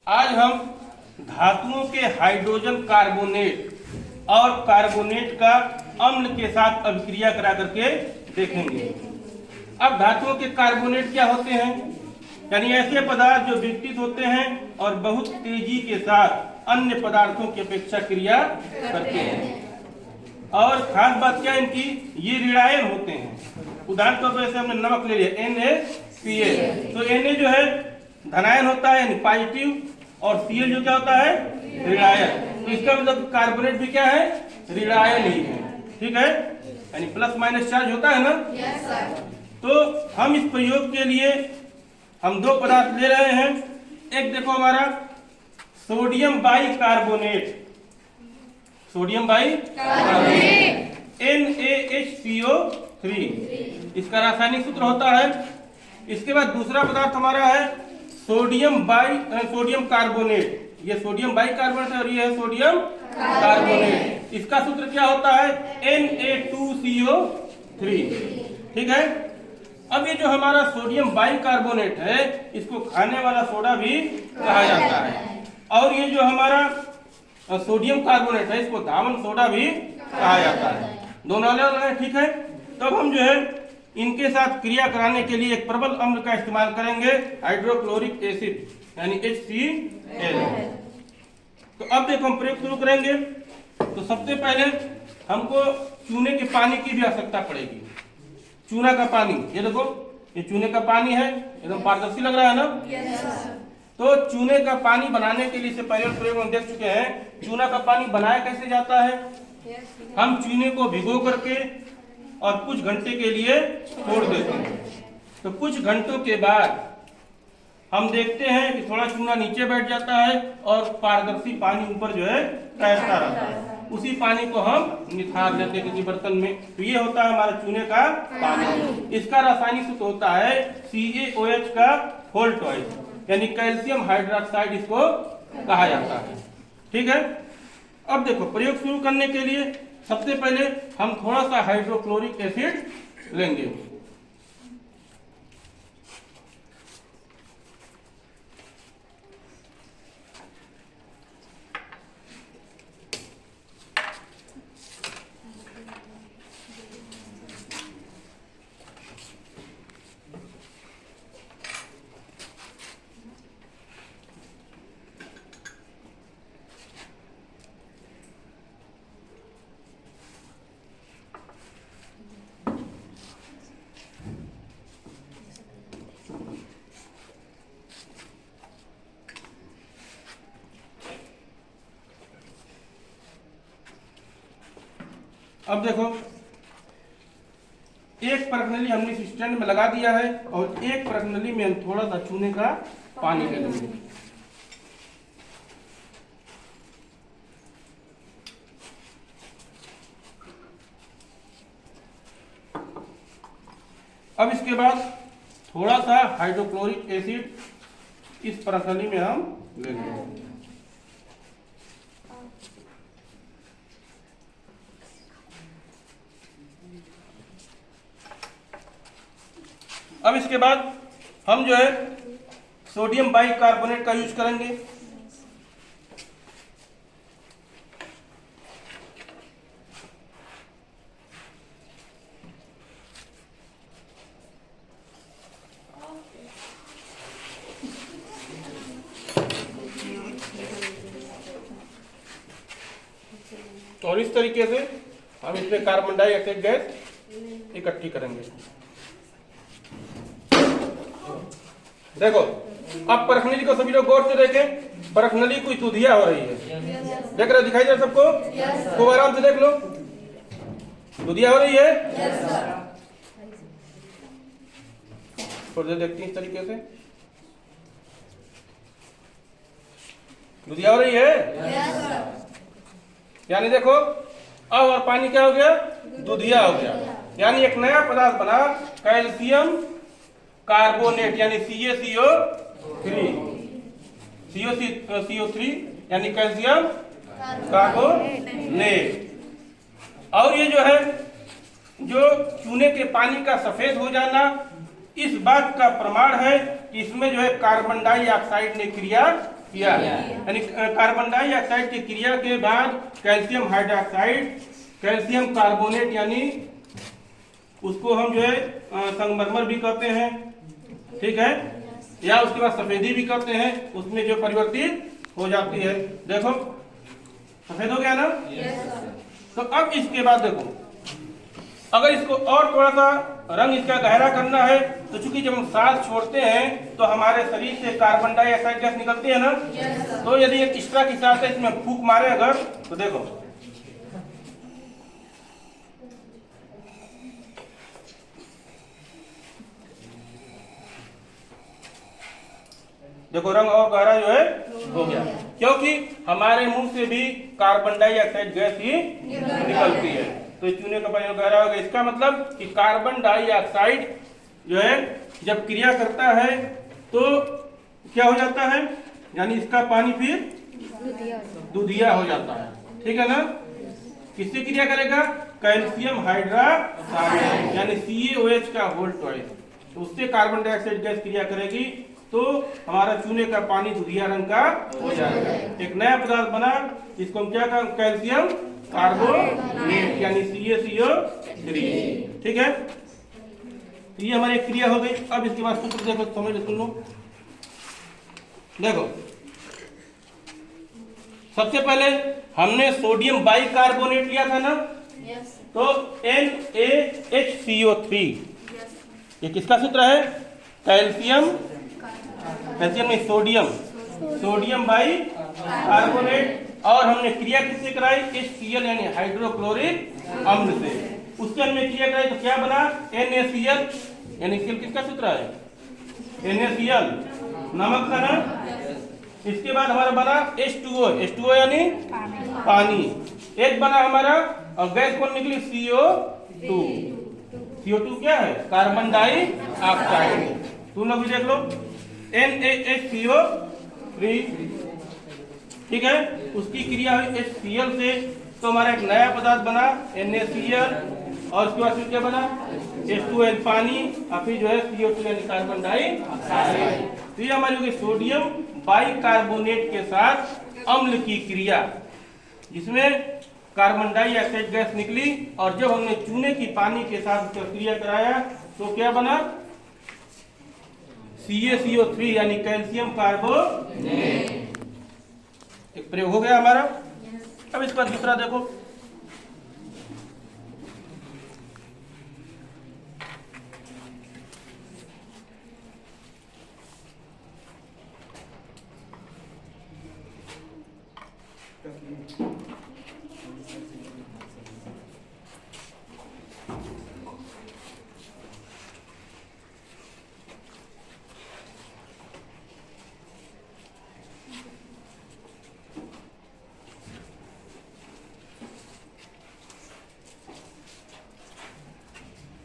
आज हम धातुओं के हाइड्रोजन कार्बोनेट और कार्बोनेट का अम्ल के साथ अभिक्रिया करा करके देखेंगे। अब धातुओं के कार्बोनेट क्या होते हैं? यानी ऐसे पदार्थ जो विकसित होते हैं और बहुत तेजी के साथ अन्य पदार्थों की अपेक्षा क्रिया करते हैं। और खास बात क्या इनकी, ये ऋणायन होते हैं। उदाहरण तौर पर जैसे हमने नमक ले लिया NaCl, तो Na जो है धनायन होता है यानी पॉजिटिव, और Cl जो क्या होता है ऋणायन। तो इसका मतलब कार्बोनेट भी क्या है, ऋणायन ही है। ठीक है, यानी प्लस माइनस चार्ज होता है ना। Yes sir. तो हम इस प्रयोग के लिए हम दो पदार्थ ले रहे हैं। एक देखो हमारा sodium by carbonate, sodium by carbonate NaHCO3, इसका रासायनिक सूत्र होता है। इसके बाद दूसरा पदार्थ हमारा है सोडियम कार्बोनेट। ये सोडियम बाई कार्बोनेट है और ये है सोडियम कार्बोनेट। इसका सूत्र क्या होता है Na2CO3। ठीक है, अब ये जो हमारा सोडियम बाई कार्बोनेट है, इसको खाने वाला सोडा भी कहा जाता है। और ये जो हमारा सोडियम कार्बोनेट है, इसको धावन सोडा भी कहा जाता है। दोनों अलग है। ठीक है, तब हम जो है इनके साथ क्रिया कराने के लिए एक प्रबल अम्ल का इस्तेमाल करेंगे, हाइड्रोक्लोरिक एसिड यानी HCl। तो अब देखो हम प्रयोग शुरू करेंगे। तो सबसे पहले हमको चूने के पानी की भी आवश्यकता पड़ेगी। चूना का पानी, ये देखो ये चूने का पानी है, एकदम पारदर्शी लग रहा है ना। Yes sir. तो चूने का पानी बनाने के लिए से पहले प्रयोग हम देख चुके हैं। चूना का पानी बनाया कैसे जाता है, हम चूने को भिगो करके और कुछ घंटे के लिए छोड़ देते हैं। तो कुछ घंटों के बाद हम देखते हैं कि थोड़ा चूना नीचे बैठ जाता है और पारदर्शी पानी ऊपर जो है तैरता रहता है। उसी पानी को हम निथार लेते हैं किसी बर्तन में। तो ये होता है हमारा चूने का पानी। इसका रासायनिक सूत्र होता है CaOH का होल ट्वाइस, यानी कैल्शियम हाइड्रोक्साइड इसको कहा जाता है। ठीक है, अब देखो प्रयोग शुरू करने के लिए सबसे पहले हम थोड़ा सा हाइड्रोक्लोरिक एसिड लेंगे। अब देखो एक परखनली हमने इस स्टैंड में लगा दिया है और एक परखनली में हम थोड़ा सा चूने का पानी ले लेंगे। अब इसके बाद थोड़ा सा हाइड्रोक्लोरिक एसिड इस परखनली में हम लेंगे। अब इसके बाद हम जो है सोडियम बाई कार्बोनेट का यूज करेंगे। और इस तरीके से हम इसमें कार्बन डाइऑक्साइड गैस इकट्ठी करेंगे। देखो अब परखनली को सभी लोग गौर से देखें। परखनली कुछ दुधिया हो रही है, देख रहे, दिखाई दे रहा सबको? खूब आराम से देख लो, दुधिया हो रही है। थोड़ी देर देखती हैं इस तरीके से, दुधिया हो रही है। यानी देखो अब और पानी क्या हो गया, दुधिया हो गया। यानी एक नया पदार्थ बना, कैल्शियम कार्बोनेट यानी CO3 यानी कैल्शियम कार्बोनेट। और ये जो है जो चूने के पानी का सफेद हो जाना, इस बात का प्रमाण है कि इसमें जो है कार्बन डाइऑक्साइड ने क्रिया किया यानी कार्बन डाइऑक्साइड की क्रिया के बाद कैल्शियम हाइड्रोक्साइड, कैल्शियम कार्बोनेट यानी उसको हम जो है संगमरमर भी कहते हैं, ठीक है, या उसके बाद सफेदी भी कहते हैं, उसमें जो परिवर्तित हो जाती है। देखो सफेद हो गया ना। तो अब इसके बाद देखो, अगर इसको और थोड़ा सा रंग इसका गहरा करना है तो चूंकि जब हम सांस छोड़ते हैं तो हमारे शरीर से कार्बन डाइऑक्साइड गैस निकलती है ना। तो यदि एक एक्स्ट्रा की सांस है इसमें फूंक मारे अगर, तो देखो देखो रंग और गहरा जो है हो गया, क्योंकि हमारे मुंह से भी कार्बन डाइऑक्साइड गैस ही निकलती है। तो चूने का पानी गहरा हो गया, इसका मतलब कि कार्बन डाइऑक्साइड जो है जब क्रिया करता है तो क्या हो जाता है, यानी इसका पानी फिर दूधिया हो जाता है, ठीक है ना। किससे क्रिया करेगा, कैल्शियम हाइड्रोक्साइड यानी CaOH का होल ट्वाइस, तो उससे कार्बन डाइऑक्साइड गैस क्रिया करेगी तो हमारा चूने का पानी दूधिया रंग का हो जाएगा। एक नया पदार्थ बना, इसको हम क्या कहें, कैल्शियम कार्बोनेट यानी CaCO3, ठीक है। तो ये हमारी क्रिया हो गई। अब इसके बाद सूत्र देखो, समझ सुन लो। देखो सबसे पहले हमने सोडियम बाइकार्बोनेट लिया था ना, तो NaHCO3, ये किसका सूत्र है, कैल्शियम में सोडियम बाइकार्बोनेट, और हमने क्रिया किससे कराई, HCl यानी हाइड्रोक्लोरिक अम्ल से, उससे हमने क्रिया कराई तो क्या बना, NaCl यानी किसका सूत्र है, NaCl नमक का ना। इसके बाद हमारा बना H2O यानी पानी, एक बना हमारा, और गैस कौन निकली, CO2 क्या है, कार्बन डाइऑक्साइड। तुम लोग भी देख लो NaHCO3, ठीक है, उसकी क्रिया हुई HCl से, तो हमारा एक नया पदार्थ बना NaCl, और उसके बाद फिर क्या बना H2O पानी, और फिर जो है CO2 यानी कार्बन डाइऑक्साइड। तो ये हमारी होगी सोडियम बाइकार्बोनेट के साथ अम्ल की क्रिया, जिसमें कार्बन डाइऑक्साइड गैस निकली, और जब हमने चूने की पानी के साथ क्रिया कराया तो क्या बना, CaCO3 यानी कैल्शियम कार्बोनेट। एक प्रयोग हो गया हमारा। अब इस पर दूसरा देखो,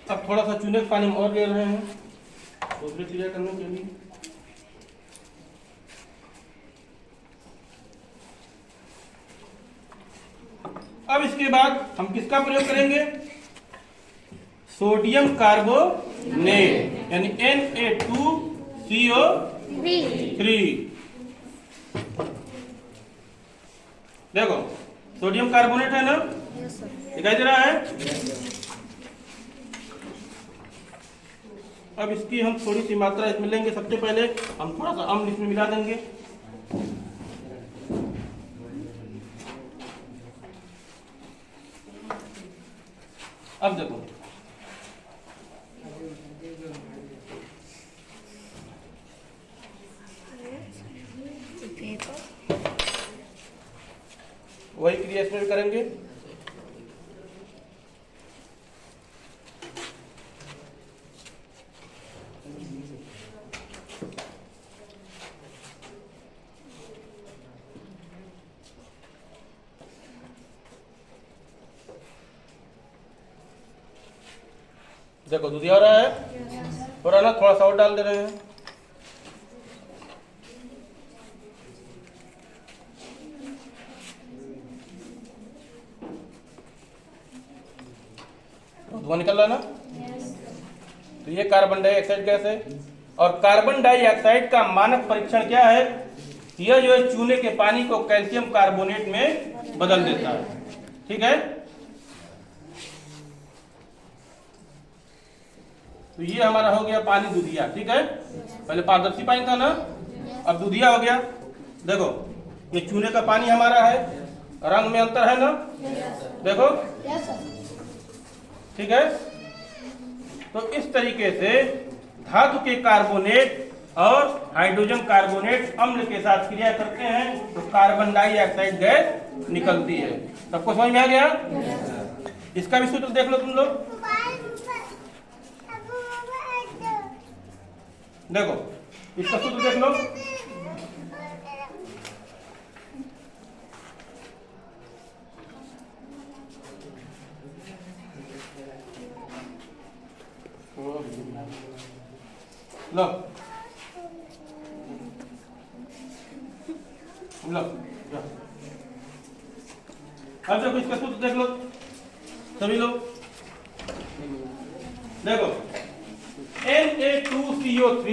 अब थोड़ा सा चूने का पानी हम और ले रहे हैं दूसरी क्रिया करने के लिए। अब इसके बाद हम किसका प्रयोग करेंगे, सोडियम कार्बोनेट यानी Na2CO3। देखो सोडियम कार्बोनेट है ना, दिखाई दे रहा है। अब इसकी हम थोड़ी सी मात्रा इसमें लेंगे। सबसे पहले हम थोड़ा सा अम्ल इसमें मिला देंगे। अब देखो वही क्रिया इसमें भी करेंगे। देखो दूध आ रहा है, और ना थोड़ा सा और डाल दे रहे हैं। धुआं निकल रहा है ना। तो ये कार्बन डाइऑक्साइड गैस है, और कार्बन डाइऑक्साइड का मानक परीक्षण क्या है, यह जो है चूने के पानी को कैल्शियम कार्बोनेट में बदल देता है। ठीक है, तो ये हमारा हो गया पानी दूधिया। ठीक है, पहले पारदर्शी पानी था ना, अब दूधिया हो गया। देखो ये चूने का पानी हमारा है, रंग में अंतर है ना, देखो। ठीक है, तो इस तरीके से धातु के कार्बोनेट और हाइड्रोजन कार्बोनेट अम्ल के साथ क्रिया करते हैं तो कार्बन डाइऑक्साइड गैस निकलती है। सबको समझ में आ गया? इसका भी सूत्र देख लो तुम लोग। देखो इसका सूत्र देख लो। लो लो, अब देखो इसका सूत्र देख लो सभी लोग। देखो Na2CO3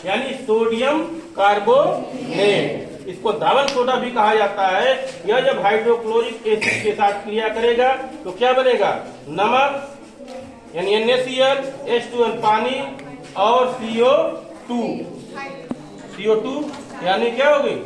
यानी सोडियम कार्बोनेट, इसको धावन सोडा भी कहा जाता है। यह जब हाइड्रोक्लोरिक एसिड के साथ क्रिया करेगा तो क्या बनेगा? नमक यानी NaCl, H2N पानी और CO2 यानी क्या होगी?